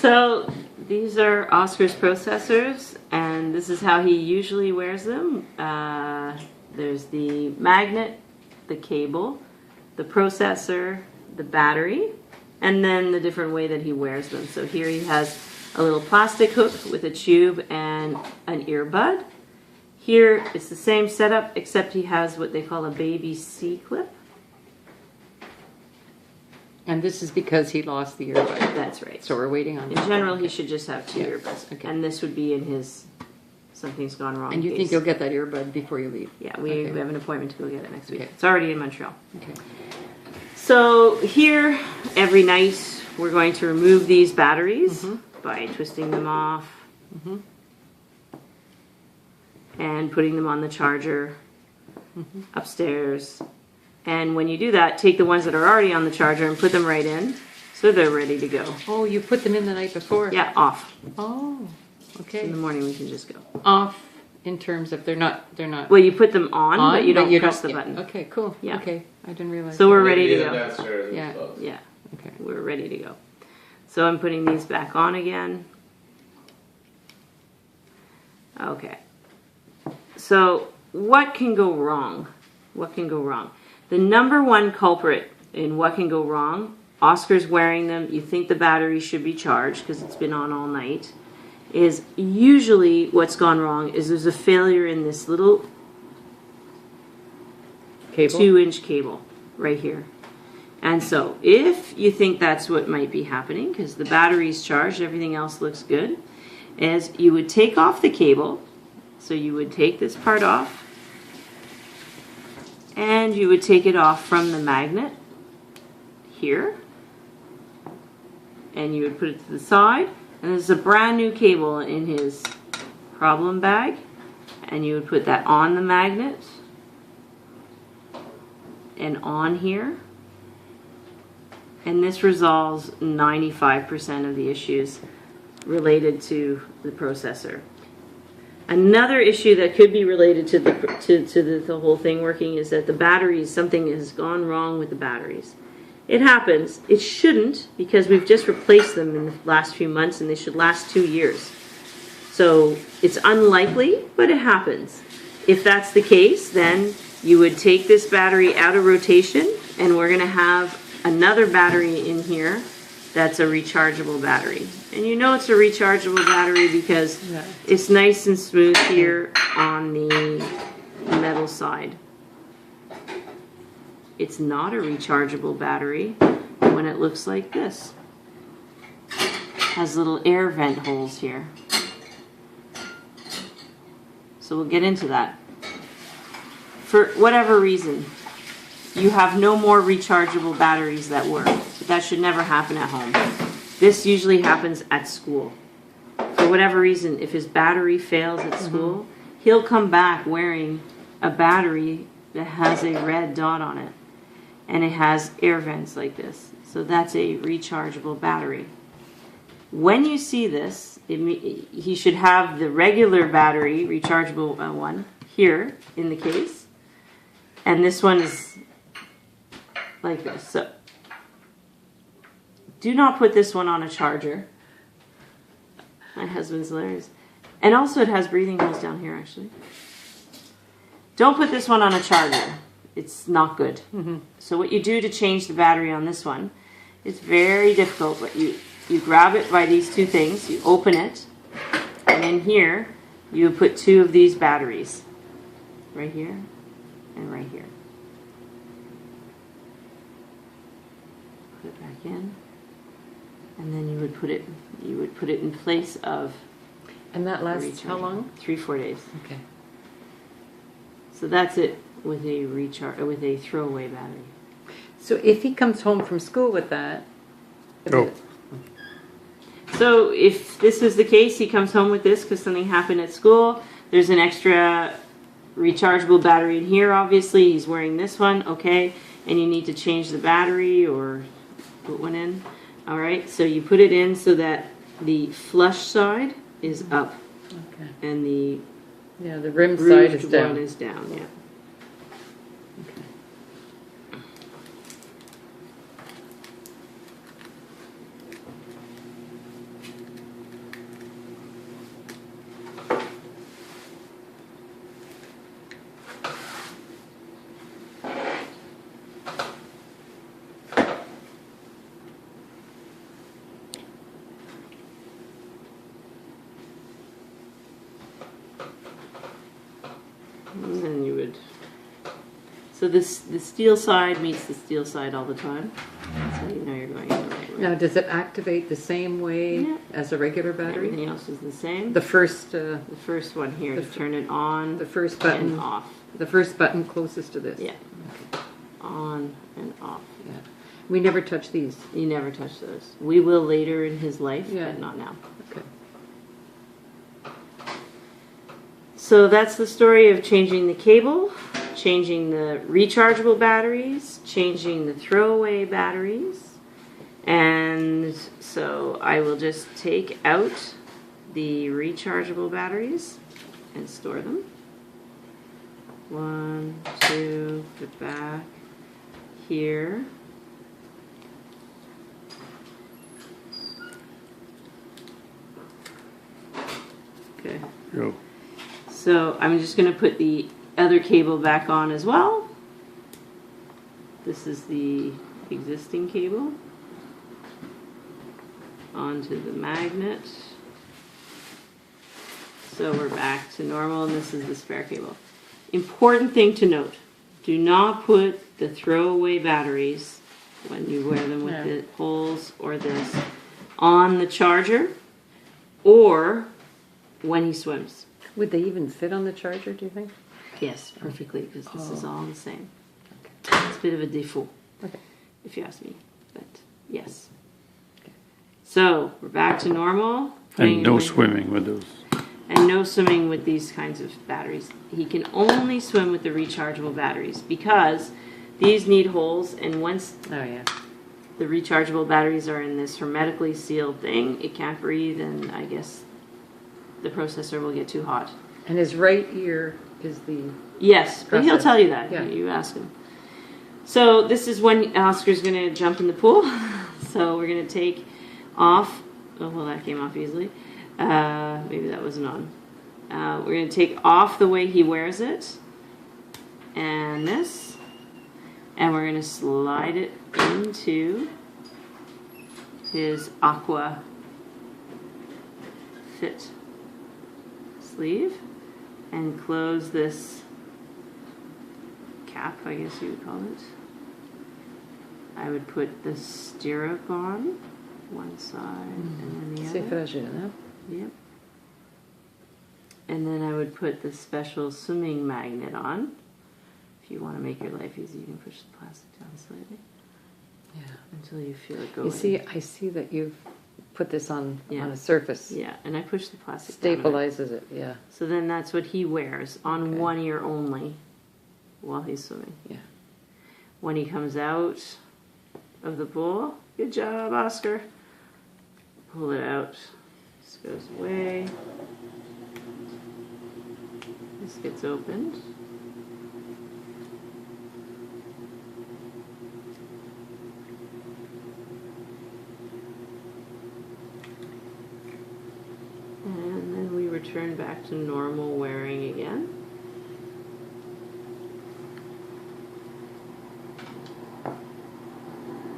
So these are Oscar's processors, and this is how he usually wears them. There's the magnet, the cable, the processor, the battery, and then the different way that he wears them. So here he has a little plastic hook with a tube and an earbud. Here it's the same setup, except he has what they call a baby C-clip. And this is because he lost the earbud. That's right. So we're waiting on In general, he should just have two Yeah. earbuds. Okay. And this would be in his something's gone wrong And you case. think you'll get that earbud before you leave? Yeah, we have an appointment to go get it next week. Okay. It's already in Montreal. Okay. So here, every night, we're going to remove these batteries by twisting them off and putting them on the charger upstairs. And when you do that, take the ones that are already on the charger and put them right in so they're ready to go. Oh, you put them in the night before? Yeah, off. Oh, In okay. the morning we can just go. Off in terms of they're not. Well, you put them on, but you don't press the yeah. button. Okay, cool. Yeah. Okay, I didn't realize. So we're that. ready to Leave them go. downstairs and Yeah. close. Yeah, Okay. we're ready to go. So I'm putting these back on again. Okay. So what can go wrong? What can go wrong? The number one culprit in what can go wrong, Oscar's wearing them, you think the battery should be charged because it's been on all night, is usually what's gone wrong is there's a failure in this little Cable. 2-inch cable right here. And so if you think that's what might be happening, because the battery's charged, everything else looks good, is you would take off the cable. So you would take this part off, and you would take it off from the magnet here, and you would put it to the side, and there's a brand new cable in his problem bag, and you would put that on the magnet and on here, and this resolves 95% of the issues related to the processor. Another issue that could be related to the whole thing working is that the batteries, something has gone wrong with the batteries. It happens. It shouldn't, because we've just replaced them in the last few months and they should last 2 years. So it's unlikely, but it happens. If that's the case, then you would take this battery out of rotation, and we're going to have another battery in here that's a rechargeable battery. And you know it's a rechargeable battery because it's nice and smooth here on the metal side. It's not a rechargeable battery when it looks like this. Has little air vent holes here. So we'll get into that. For whatever reason, you have no more rechargeable batteries that work. That should never happen at home. This usually happens at school. For whatever reason, if his battery fails at school, he'll come back wearing a battery that has a red dot on it. And it has air vents like this. So that's a rechargeable battery. When you see this, he should have the regular battery, rechargeable one, here in the case. And this one is like this. So do not put this one on a charger. My husband's hilarious. And also it has breathing holes down here, actually. Don't put this one on a charger. It's not good. So what you do to change the battery on this one, it's very difficult, but you grab it by these two things, you open it, and in here you put two of these batteries. Right here and right here. Put it back in. And then you would put it in place of. And that lasts how long? 3-4 days. Okay. So that's it with a throwaway battery. So if he comes home from school with that, So if this is the case, he comes home with this because something happened at school. There's an extra rechargeable battery in here. Obviously, he's wearing this one. Okay, and you need to change the battery or put one in. All right, so you put it in so that the flush side is up, and the the rim side is roofed down. one is down. Yeah. So the steel side meets the steel side all the time. So you know you're going in the right way. Now, does it activate the same way Yeah. as a regular battery? Everything else is the same. The first, The first one here to turn it on the first and button, off. the first button closest to this. Yeah. On and off. Yeah. We never touch these. You never touch those. We will later in his life, Yeah. but not now. Okay. So that's the story of changing the cable, changing the rechargeable batteries, changing the throwaway batteries. And so I will just take out the rechargeable batteries and store them. 1, 2, put back here. Okay. Go. So I'm just going to put the other cable back on as well. This is the existing cable onto the magnet. So we're back to normal, and this is the spare cable. Important thing to note, do not put the throwaway batteries, when you wear them with Yeah. the holes or this, on the charger or when he swims. Would they even fit on the charger, do you think? Yes, perfectly, because this is Oh. all the same. It's a bit of a défaut, Okay. if you ask me, but yes. So we're back to normal. And no away- swimming with those. And no swimming with these kinds of batteries. He can only swim with the rechargeable batteries because these need holes, and once Oh, yeah. the rechargeable batteries are in this hermetically sealed thing, it can't breathe, and I guess the processor will get too hot. And his right ear is the... Yes, but he'll Process. tell you that. Yeah. You ask him. So this is when Oscar's going to jump in the pool. So we're going to take off. Oh, well, that came off easily. Maybe that wasn't on. We're going to take off the way he wears it. And this. And we're going to slide it into his aqua fit sleeve. And close this cap, I guess you would call it. I would put the stirrup on one side and then the C'est other. fragile, huh? Yep. And then I would put the special swimming magnet on. If you want to make your life easy, you can push the plastic down slightly Yeah. until you feel it go You in. see, I see that you've put this on Yeah. a surface. Yeah, and I push the plastic down. Stabilizes it, yeah. So then that's what he wears on Okay. one ear only while he's swimming. Yeah. When he comes out of the pool, good job, Oscar. Pull it out. This goes away. This gets opened. And then we return back to normal wearing again.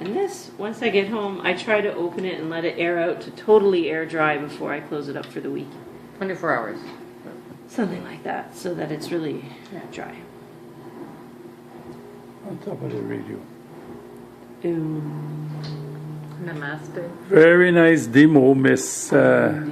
And this, once I get home, I try to open it and let it air out to totally air dry before I close it up for the week. 24 hours. Something like that, so that it's really dry. On top of the radio. Namaste. Very nice demo, Miss. Yeah.